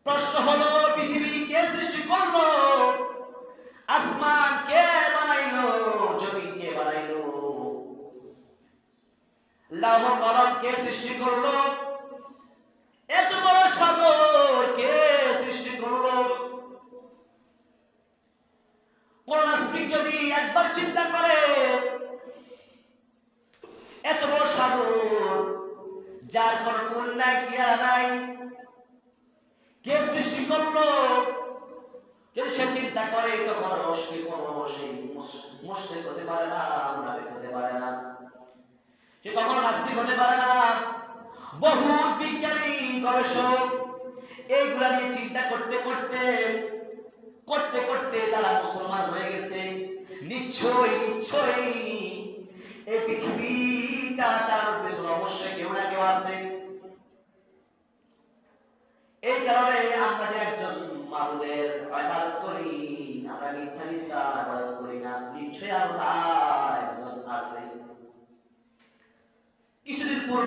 প্রশ্ন হলো পৃথিবী কে সৃষ্টি করলো, আসমান কে বানাইলো, জমিন কে বানাইলো, লৌহ কলম কে সৃষ্টি করলো, এত বড় সাগর কে সৃষ্টি করলো? কোন নাস্তিক যদি একবার চিন্তা করে এত বড় সাগর যার কোনো কুল নাই কিনারা নাই কে সৃষ্টি করলো, যদি সে চিন্তা করে তখন অবশ্যই কোনো সেই মুশরিক হতে পারে না, মুনাফিক হতে পারে না, সে কখনো নাস্তিক হতে পারে না। বহু বিজ্ঞানী গবেষক এইগুলা নিয়ে চিন্তা করতে করতে করতে করতে তারা মুসলমান হয়ে গেছে। নিশ্চয়ই নিশ্চয়ই এই পৃথিবীটা চালানোর পেছনে অবশ্যই কেউ না কেউ আছে। এই কারণে আমরা যে একজন মাবুদের ইবাদত করি, আমরা মিথ্যা মিথ্যা